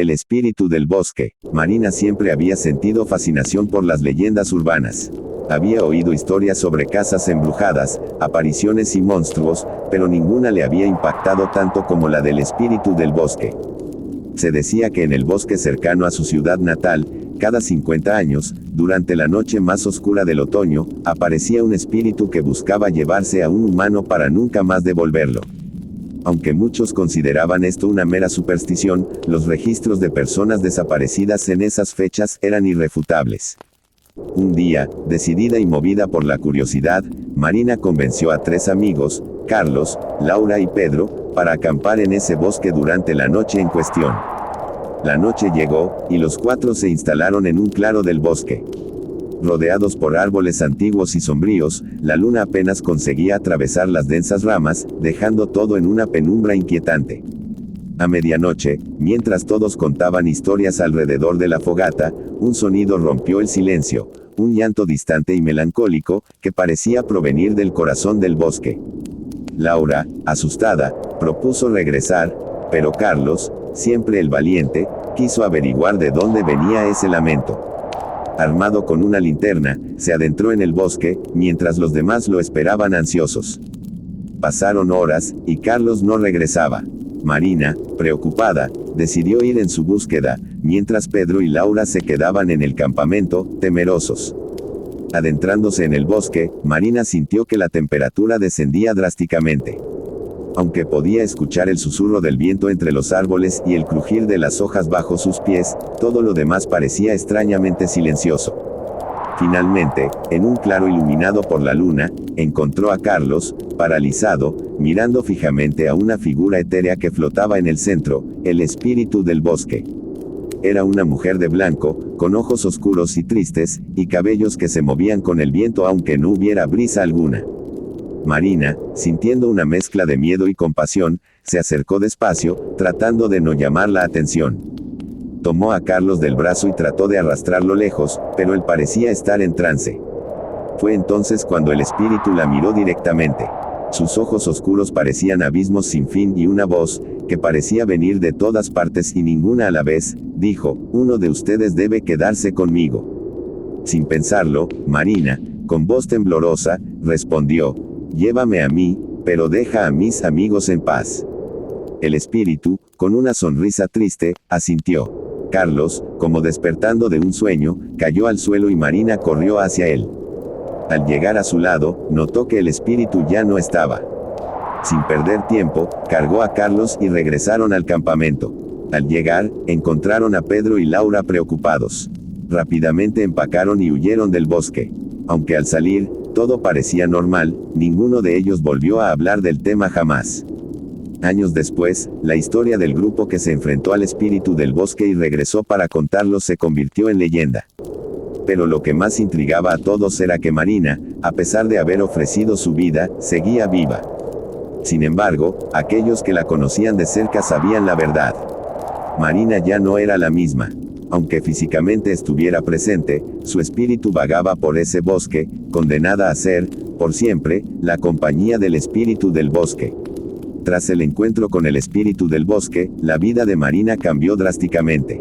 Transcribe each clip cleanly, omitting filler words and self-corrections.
El espíritu del bosque. Marina siempre había sentido fascinación por las leyendas urbanas. Había oído historias sobre casas embrujadas, apariciones y monstruos, pero ninguna le había impactado tanto como la del espíritu del bosque. Se decía que en el bosque cercano a su ciudad natal, cada 50 años, durante la noche más oscura del otoño, aparecía un espíritu que buscaba llevarse a un humano para nunca más devolverlo. Aunque muchos consideraban esto una mera superstición, los registros de personas desaparecidas en esas fechas eran irrefutables. Un día, decidida y movida por la curiosidad, Marina convenció a 3 amigos, Carlos, Laura y Pedro, para acampar en ese bosque durante la noche en cuestión. La noche llegó, y los 4 se instalaron en un claro del bosque. Rodeados por árboles antiguos y sombríos, la luna apenas conseguía atravesar las densas ramas, dejando todo en una penumbra inquietante. A medianoche, mientras todos contaban historias alrededor de la fogata, un sonido rompió el silencio, un llanto distante y melancólico, que parecía provenir del corazón del bosque. Laura, asustada, propuso regresar, pero Carlos, siempre el valiente, quiso averiguar de dónde venía ese lamento. Armado con una linterna, se adentró en el bosque, mientras los demás lo esperaban ansiosos. Pasaron horas, y Carlos no regresaba. Marina, preocupada, decidió ir en su búsqueda, mientras Pedro y Laura se quedaban en el campamento, temerosos. Adentrándose en el bosque, Marina sintió que la temperatura descendía drásticamente. Aunque podía escuchar el susurro del viento entre los árboles y el crujir de las hojas bajo sus pies, todo lo demás parecía extrañamente silencioso. Finalmente, en un claro iluminado por la luna, encontró a Carlos, paralizado, mirando fijamente a una figura etérea que flotaba en el centro, el espíritu del bosque. Era una mujer de blanco, con ojos oscuros y tristes, y cabellos que se movían con el viento aunque no hubiera brisa alguna. Marina, sintiendo una mezcla de miedo y compasión, se acercó despacio, tratando de no llamar la atención. Tomó a Carlos del brazo y trató de arrastrarlo lejos, pero él parecía estar en trance. Fue entonces cuando el espíritu la miró directamente. Sus ojos oscuros parecían abismos sin fin y una voz, que parecía venir de todas partes y ninguna a la vez, dijo: «Uno de ustedes debe quedarse conmigo». Sin pensarlo, Marina, con voz temblorosa, respondió: «Llévame a mí, pero deja a mis amigos en paz». El espíritu, con una sonrisa triste, asintió. Carlos, como despertando de un sueño, cayó al suelo y Marina corrió hacia él. Al llegar a su lado, notó que el espíritu ya no estaba. Sin perder tiempo, cargó a Carlos y regresaron al campamento. Al llegar, encontraron a Pedro y Laura preocupados. Rápidamente empacaron y huyeron del bosque. Aunque al salir, todo parecía normal, ninguno de ellos volvió a hablar del tema jamás. Años después, la historia del grupo que se enfrentó al espíritu del bosque y regresó para contarlo se convirtió en leyenda. Pero lo que más intrigaba a todos era que Marina, a pesar de haber ofrecido su vida, seguía viva. Sin embargo, aquellos que la conocían de cerca sabían la verdad. Marina ya no era la misma. Aunque físicamente estuviera presente, su espíritu vagaba por ese bosque, condenada a ser, por siempre, la compañía del espíritu del bosque. Tras el encuentro con el espíritu del bosque, la vida de Marina cambió drásticamente.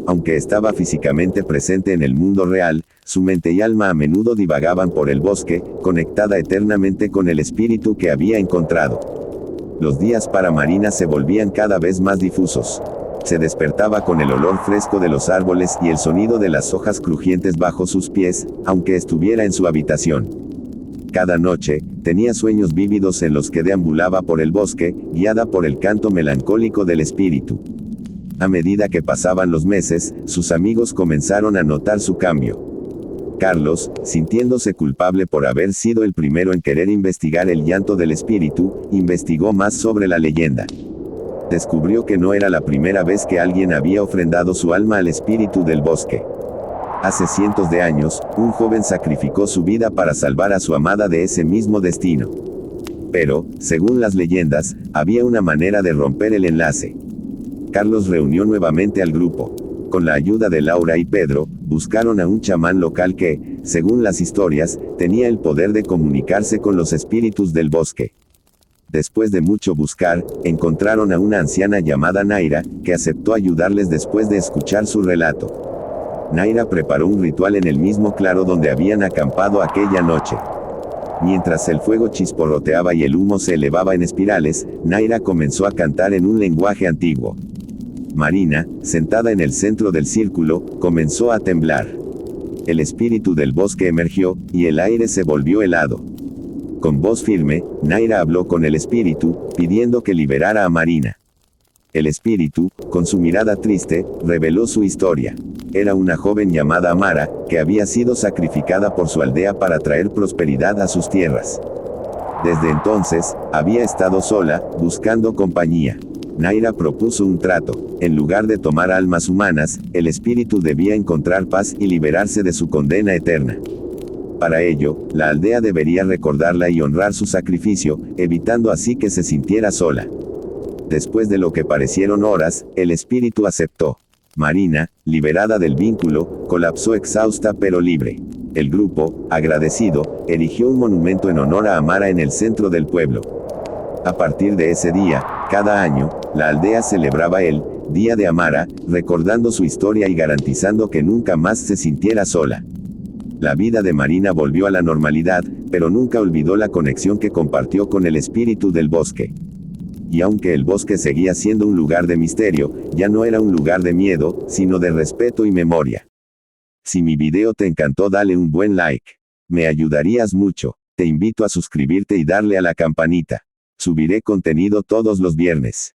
Aunque estaba físicamente presente en el mundo real, su mente y alma a menudo divagaban por el bosque, conectada eternamente con el espíritu que había encontrado. Los días para Marina se volvían cada vez más difusos. Se despertaba con el olor fresco de los árboles y el sonido de las hojas crujientes bajo sus pies, aunque estuviera en su habitación. Cada noche, tenía sueños vívidos en los que deambulaba por el bosque, guiada por el canto melancólico del espíritu. A medida que pasaban los meses, sus amigos comenzaron a notar su cambio. Carlos, sintiéndose culpable por haber sido el primero en querer investigar el llanto del espíritu, investigó más sobre la leyenda. Descubrió que no era la primera vez que alguien había ofrendado su alma al espíritu del bosque. Hace cientos de años, un joven sacrificó su vida para salvar a su amada de ese mismo destino. Pero, según las leyendas, había una manera de romper el enlace. Carlos reunió nuevamente al grupo. Con la ayuda de Laura y Pedro, buscaron a un chamán local que, según las historias, tenía el poder de comunicarse con los espíritus del bosque. Después de mucho buscar, encontraron a una anciana llamada Naira, que aceptó ayudarles después de escuchar su relato. Naira preparó un ritual en el mismo claro donde habían acampado aquella noche. Mientras el fuego chisporroteaba y el humo se elevaba en espirales, Naira comenzó a cantar en un lenguaje antiguo. Marina, sentada en el centro del círculo, comenzó a temblar. El espíritu del bosque emergió, y el aire se volvió helado. Con voz firme, Naira habló con el espíritu, pidiendo que liberara a Marina. El espíritu, con su mirada triste, reveló su historia. Era una joven llamada Amara, que había sido sacrificada por su aldea para traer prosperidad a sus tierras. Desde entonces, había estado sola, buscando compañía. Naira propuso un trato. En lugar de tomar almas humanas, el espíritu debía encontrar paz y liberarse de su condena eterna. Para ello, la aldea debería recordarla y honrar su sacrificio, evitando así que se sintiera sola. Después de lo que parecieron horas, el espíritu aceptó. Marina, liberada del vínculo, colapsó exhausta pero libre. El grupo, agradecido, erigió un monumento en honor a Amara en el centro del pueblo. A partir de ese día, cada año, la aldea celebraba el Día de Amara, recordando su historia y garantizando que nunca más se sintiera sola. La vida de Marina volvió a la normalidad, pero nunca olvidó la conexión que compartió con el espíritu del bosque. Y aunque el bosque seguía siendo un lugar de misterio, ya no era un lugar de miedo, sino de respeto y memoria. Si mi video te encantó, dale un buen like. Me ayudarías mucho. Te invito a suscribirte y darle a la campanita. Subiré contenido todos los viernes.